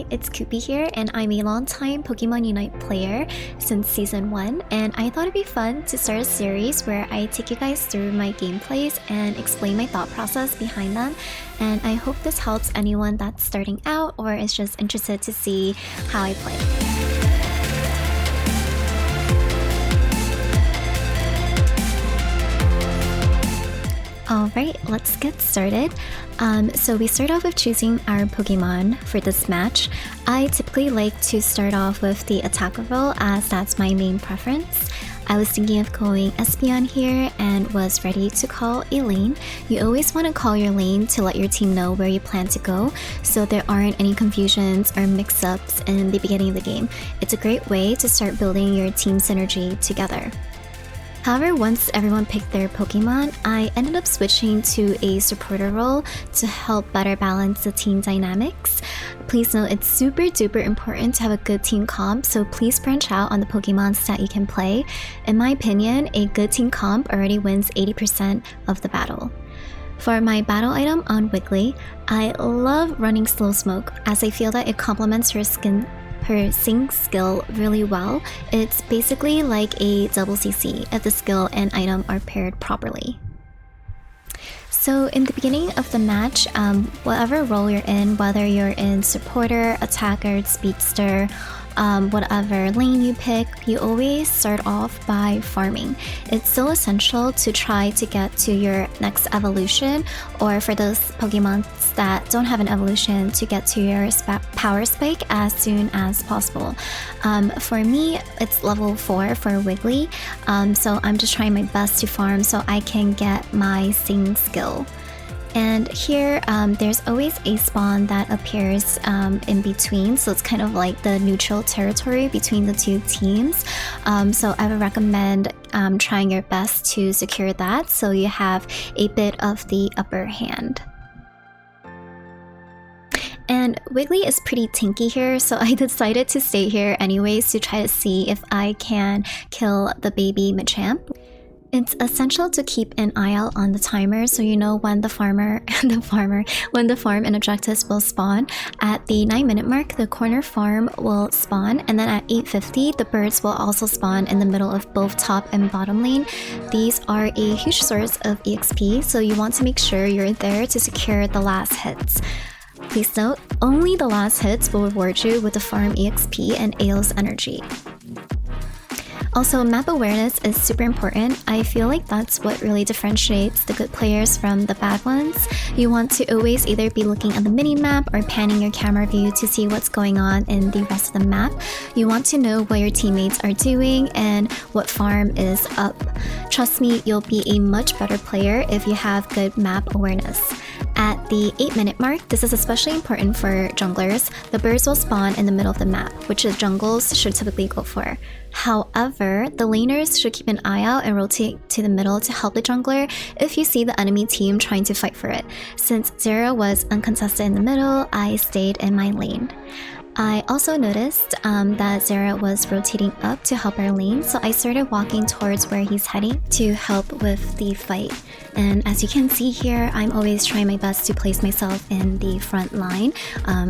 Hi, it's Koopy here, and I'm a long-time Pokemon UNITE player since Season 1, and I thought it'd be fun to start a series where I take you guys through my gameplays and explain my thought process behind them, and I hope this helps anyone that's starting out or is just interested to see how I play. Alright, let's get started. So we start off with choosing our Pokemon for this match. I typically like to start off with the attacker role as that's my main preference. I was thinking of going Espeon here and was ready to call a lane. You always want to call your lane to let your team know where you plan to go so there aren't any confusions or mix-ups in the beginning of the game. It's a great way to start building your team synergy together. However, once everyone picked their Pokemon, I ended up switching to a supporter role to help better balance the team dynamics. Please note it's super duper important to have a good team comp, so please branch out on the Pokemons that you can play. In my opinion, a good team comp already wins 80% of the battle. For my battle item on Wiggly, I love running Slow Smoke as I feel that it complements her Sing skill really well. It's basically like a double CC if the skill and item are paired properly. So in the beginning of the match, whatever role you're in, whether you're in supporter, attacker, speedster, whatever lane you pick, you always start off by farming. It's so essential to try to get to your next evolution, or for those Pokemon that don't have an evolution, to get to your power spike as soon as possible. For me, it's level 4 for Wiggly, so I'm just trying my best to farm so I can get my Sing skill. And here, there's always a spawn that appears in between, so it's kind of like the neutral territory between the two teams. So I would recommend trying your best to secure that so you have a bit of the upper hand. And Wiggly is pretty tanky here, so I decided to stay here anyways to try to see if I can kill the baby Machamp. It's essential to keep an eye out on the timer so you know when the farm and objectives will spawn. At the 9-minute mark, the corner farm will spawn, and then at 8:50, the birds will also spawn in the middle of both top and bottom lane. These are a huge source of EXP, so you want to make sure you're there to secure the last hits. Please note, only the last hits will reward you with the farm EXP and Ale's energy. Also, map awareness is super important. I feel like that's what really differentiates the good players from the bad ones. You want to always either be looking at the mini-map or panning your camera view to see what's going on in the rest of the map. You want to know what your teammates are doing and what farm is up. Trust me, you'll be a much better player if you have good map awareness. At the 8-minute mark, this is especially important for junglers. The birds will spawn in the middle of the map, which the jungles should typically go for. However, the laners should keep an eye out and rotate to the middle to help the jungler if you see the enemy team trying to fight for it. Since Zero was uncontested in the middle, I stayed in my lane. I also noticed that Zera was rotating up to help our lane, so I started walking towards where he's heading to help with the fight. And as you can see here, I'm always trying my best to place myself in the front line.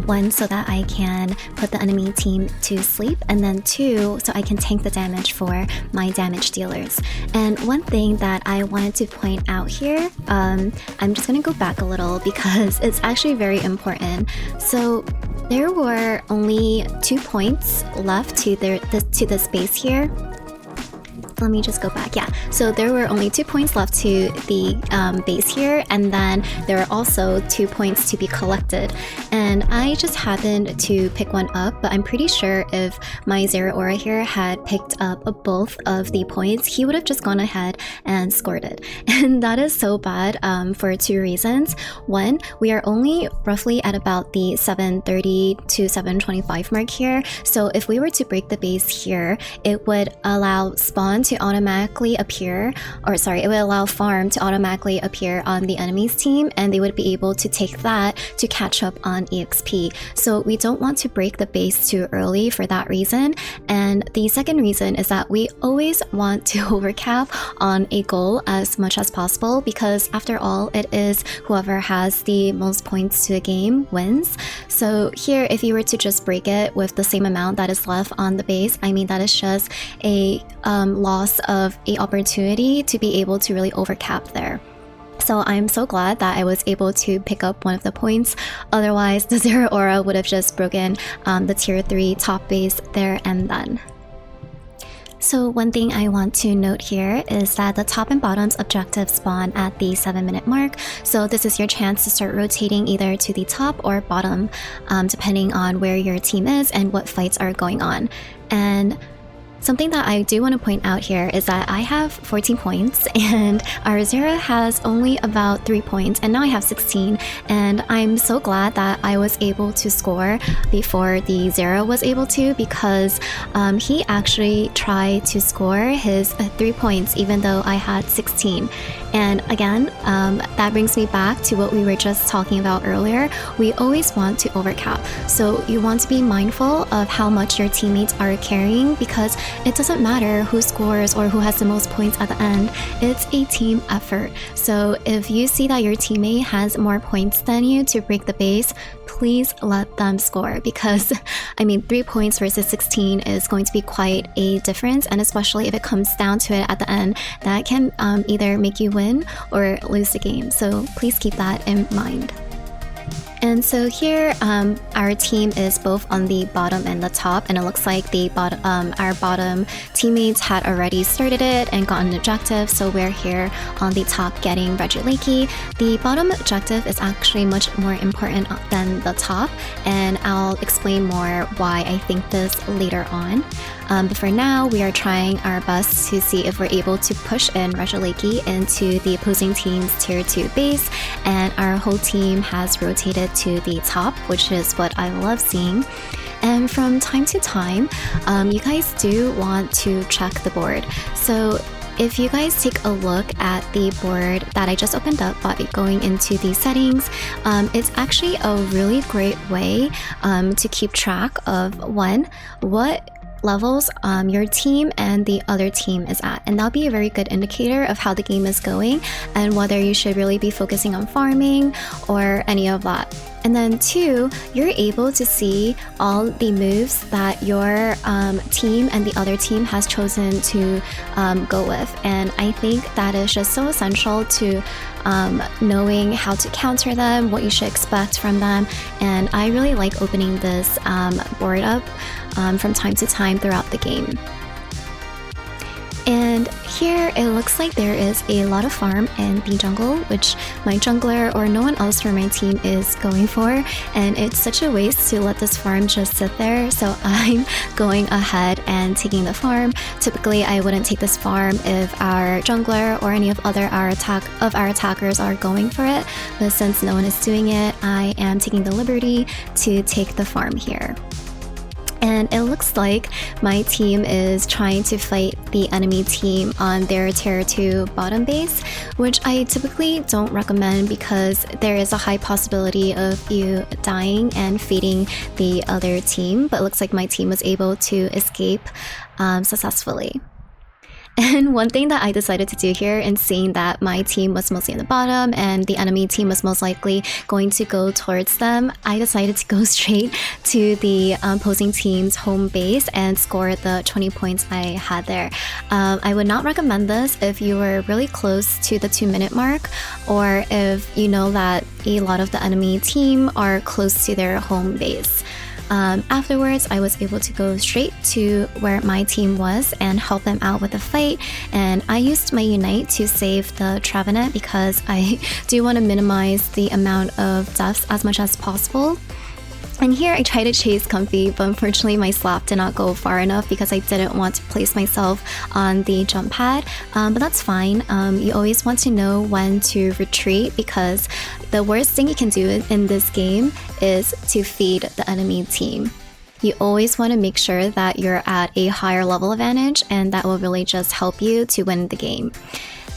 One, so that I can put the enemy team to sleep, and then two, so I can tank the damage for my damage dealers. And one thing that I wanted to point out here, I'm just gonna go back a little because it's actually very important. So there were only 2 points left to this base here. Let me just go back. Yeah, so there were only 2 points left to the base here, and then there are also 2 points to be collected. And I just happened to pick one up, but I'm pretty sure if my Zero Aura here had picked up both of the points, he would have just gone ahead and scored it. And that is so bad for 2 reasons. One, we are only roughly at about the 7:30 to 7:25 mark here. So if we were to break the base here, it would allow spawn to automatically appear, or sorry, it would allow farm to automatically appear on the enemy's team, and they would be able to take that to catch up on EXP. So we don't want to break the base too early for that reason. And the second reason is that we always want to overcap on a goal as much as possible, because after all, it is whoever has the most points to a game wins. So here, if you were to just break it with the same amount that is left on the base, I mean, that is just a loss of a opportunity to be able to really overcap there. So I'm so glad that I was able to pick up one of the points. Otherwise, the Zero Aura would have just broken the tier 3 top base there and then. So one thing I want to note here is that the top and bottom's objectives spawn at the 7-minute mark. So this is your chance to start rotating either to the top or bottom, depending on where your team is and what fights are going on. And something that I do want to point out here is that I have 14 points and our Zero has only about 3 points, and now I have 16, and I'm so glad that I was able to score before the Zero was able to, because he actually tried to score his 3 points even though I had 16. And again, that brings me back to what we were just talking about earlier. We always want to overcap. So you want to be mindful of how much your teammates are carrying, because it doesn't matter who scores or who has the most points at the end. It's a team effort. So if you see that your teammate has more points than you to break the base, please let them score, because I mean, 3 points versus 16 is going to be quite a difference, and especially if it comes down to it at the end, that can either make you win or lose the game. So please keep that in mind. And so here, our team is both on the bottom and the top, and it looks like the our bottom teammates had already started it and gotten an objective, so we're here on the top getting Regieleki. The bottom objective is actually much more important than the top, and I'll explain more why I think this later on. But for now, we are trying our best to see if we're able to push in Regieleki into the opposing team's tier 2 base, and our whole team has rotated to the top, which is what I love seeing. And from time to time, you guys do want to check the board. So if you guys take a look at the board that I just opened up by going into the settings, it's actually a really great way to keep track of what levels your team and the other team is at, and that'll be a very good indicator of how the game is going and whether you should really be focusing on farming or any of that. And then 2, you're able to see all the moves that your team and the other team has chosen to go with, and I think that is just so essential to knowing how to counter them, what you should expect from them. And I really like opening this board up from time to time throughout the game. And here it looks like there is a lot of farm in the jungle, which my jungler or no one else from my team is going for, and it's such a waste to let this farm just sit there, so I'm going ahead and taking the farm. Typically I wouldn't take this farm if our jungler or any of our attackers are going for it, but since no one is doing it, I am taking the liberty to take the farm here. And it looks like my team is trying to fight the enemy team on their tier 2 bottom base, which I typically don't recommend because there is a high possibility of you dying and feeding the other team, but it looks like my team was able to escape successfully. And one thing that I decided to do here, in seeing that my team was mostly on the bottom and the enemy team was most likely going to go towards them, I decided to go straight to the opposing team's home base and score the 20 points I had there. I would not recommend this if you were really close to the 2-minute mark, or if you know that a lot of the enemy team are close to their home base. Afterwards, I was able to go straight to where my team was and help them out with the fight, and I used my Unite to save the Trevenant because I do want to minimize the amount of deaths as much as possible. And here I tried to chase Comfy, but unfortunately my slap did not go far enough because I didn't want to place myself on the jump pad, but that's fine. You always want to know when to retreat, because the worst thing you can do in this game is to feed the enemy team. you always want to make sure that you're at a higher level advantage, and that will really just help you to win the game.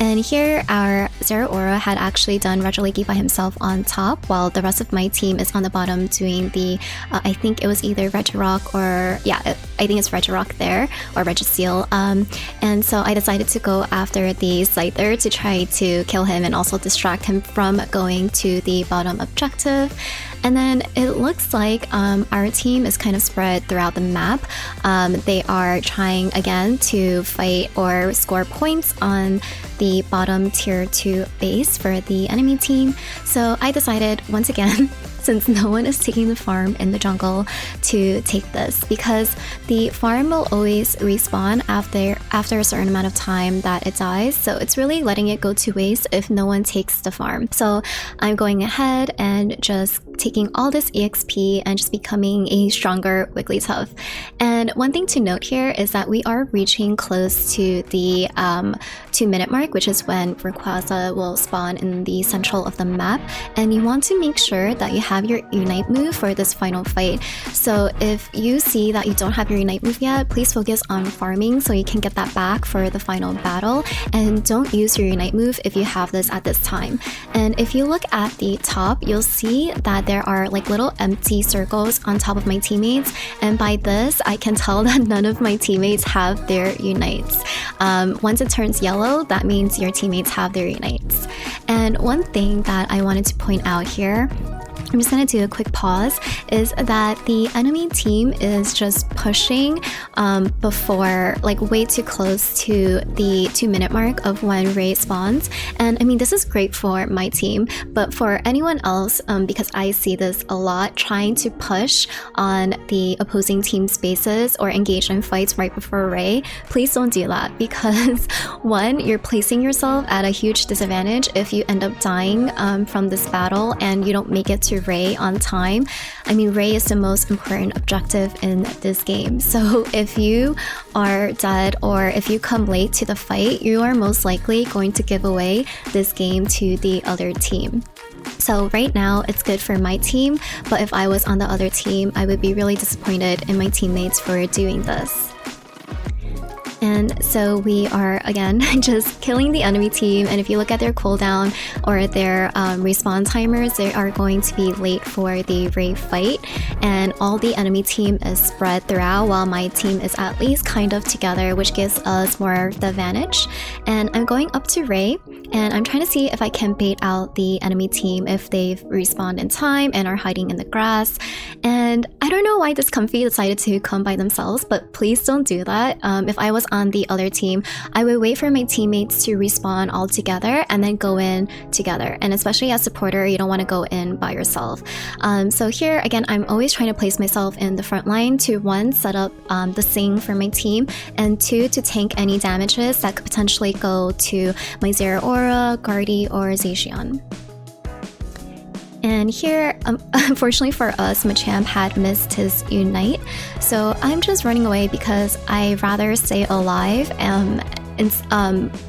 And here our Zeraora had actually done Regieleki by himself on top, while the rest of my team is on the bottom doing the, I think it was either Regirock or, yeah, I think it's Regirock there, or Registeel. And so I decided to go after the Scyther to try to kill him and also distract him from going to the bottom objective. And then it looks like our team is kind of spread throughout the map. They are trying again to fight or score points on the bottom tier 2 base for the enemy team. So I decided once again, since no one is taking the farm in the jungle, to take this, because the farm will always respawn after a certain amount of time that it dies. So it's really letting it go to waste if no one takes the farm. So I'm going ahead and just taking all this EXP and just becoming a stronger Wigglytuff. And one thing to note here is that we are reaching close to the 2-minute mark, which is when Rayquaza will spawn in the central of the map, and you want to make sure that you have your Unite move for this final fight. So if you see that you don't have your Unite move yet, please focus on farming so you can get that back for the final battle, and don't use your Unite move if you have this at this time. And if you look at the top, you'll see that there are like little empty circles on top of my teammates, and by this I can tell that none of my teammates have their Unites. Once it turns yellow, that means your teammates have their Unites. And one thing that I wanted to point out here, I'm just going to do a quick pause, is that the enemy team is just pushing before, like way too close to the 2-minute mark of when Ray spawns. And I mean, this is great for my team, but for anyone else, because I see this a lot, trying to push on the opposing team's bases or engage in fights right before Ray, please don't do that, because one, you're placing yourself at a huge disadvantage if you end up dying from this battle and you don't make it to Ray on time. I mean, Ray is the most important objective in this game. So if you are dead or if you come late to the fight, you are most likely going to give away this game to the other team. So right now it's good for my team, but if I was on the other team, I would be really disappointed in my teammates for doing this. And so we are, again, just killing the enemy team. And if you look at their cooldown or their respawn timers, they are going to be late for the Ray fight. And all the enemy team is spread throughout, while my team is at least kind of together, which gives us more of the advantage. And I'm going up to Ray, and I'm trying to see if I can bait out the enemy team if they've respawned in time and are hiding in the grass. And I don't know why this Comfy decided to come by themselves, but please don't do that. If I was on the other team, I would wait for my teammates to respawn all together and then go in together. And especially as supporter, you don't want to go in by yourself. So here again, I'm always trying to place myself in the front line to, one, set up the Sing for my team, and two, to tank any damages that could potentially go to my Zeraora, Guardy, or Zacian. And here, unfortunately for us, Machamp had missed his Unite, so I'm just running away because I rather stay alive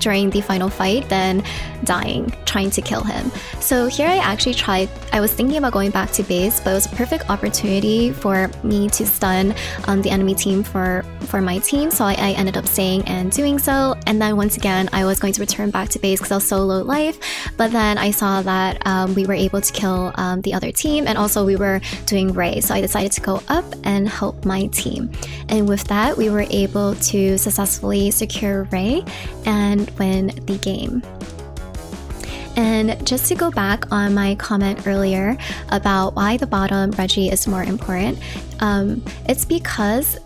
during the final fight than dying trying to kill him. So here I was thinking about going back to base, but it was a perfect opportunity for me to stun the enemy team for my team, so I ended up staying and doing so. And then once again, I was going to return back to base because I was so low life, but then I saw that we were able to kill the other team, and also we were doing Ray, so I decided to go up and help my team. And with that, we were able to successfully secure Ray and win the game. And just to go back on my comment earlier about why the bottom Reggie is more important, it's because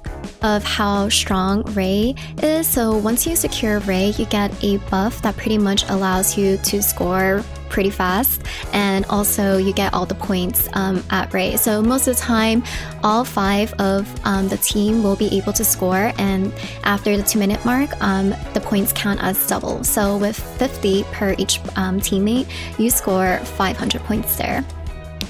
of how strong Ray is. So once you secure Ray, you get a buff that pretty much allows you to score pretty fast, and also you get all the points at Ray. So most of the time, all 5 of the team will be able to score, and after the 2-minute mark, the points count as double. So with 50 per each teammate, you score 500 points there.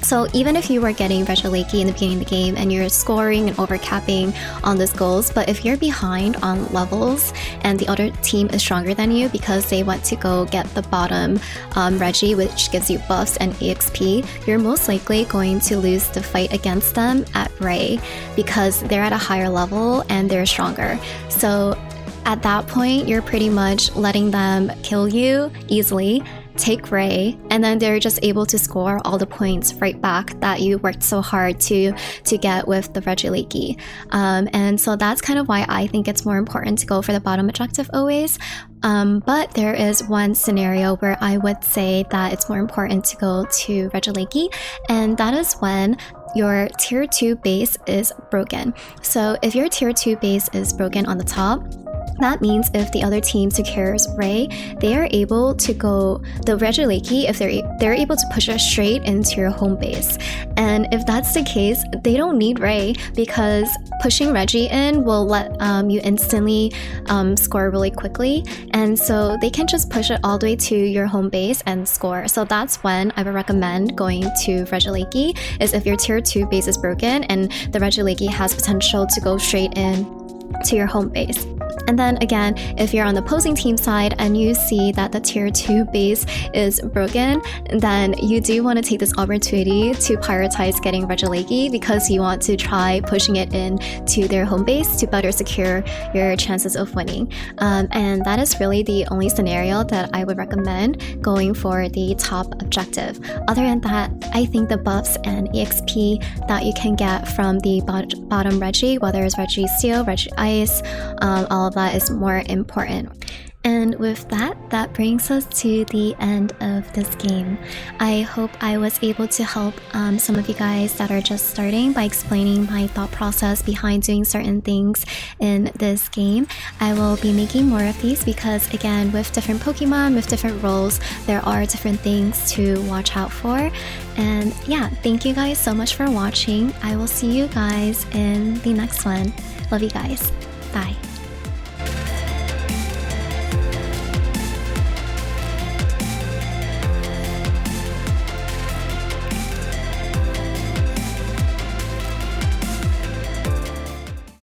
So even if you were getting Regieleki in the beginning of the game and you're scoring and overcapping on those goals, but if you're behind on levels and the other team is stronger than you because they went to go get the bottom Regi, which gives you buffs and EXP, you're most likely going to lose the fight against them at Ray because they're at a higher level and they're stronger. So at that point, you're pretty much letting them kill you easily, take Ray, and then they're just able to score all the points right back that you worked so hard to get with the Regieleki. And so that's kind of why I think it's more important to go for the bottom objective always. But there is one scenario where I would say that it's more important to go to Regieleki, and that is when your tier 2 base is broken. So if your tier 2 base is broken on the top, that means if the other team secures Ray, they are able to go the Regieleki, if they're able to push it straight into your home base. And if that's the case, they don't need Ray because pushing Regi in will let you instantly score really quickly, and so they can just push it all the way to your home base and score. So that's when I would recommend going to Regieleki, is if your tier 2 base is broken and the Regieleki has potential to go straight in to your home base. And then again, if you're on the opposing team side and you see that the tier 2 base is broken, then you do want to take this opportunity to prioritize getting Regieleki because you want to try pushing it in to their home base to better secure your chances of winning. And that is really the only scenario that I would recommend going for the top objective. Other than that, I think the buffs and EXP that you can get from the bottom Regi, whether it's Regi Steel, Regi Ice, all of that is more important. And with that, that brings us to the end of this game. I hope I was able to help some of you guys that are just starting by explaining my thought process behind doing certain things in this game. I will be making more of these because, again, with different Pokemon, with different roles, there are different things to watch out for. And yeah, thank you guys so much for watching. I will see you guys in the next one. Love you guys. Bye.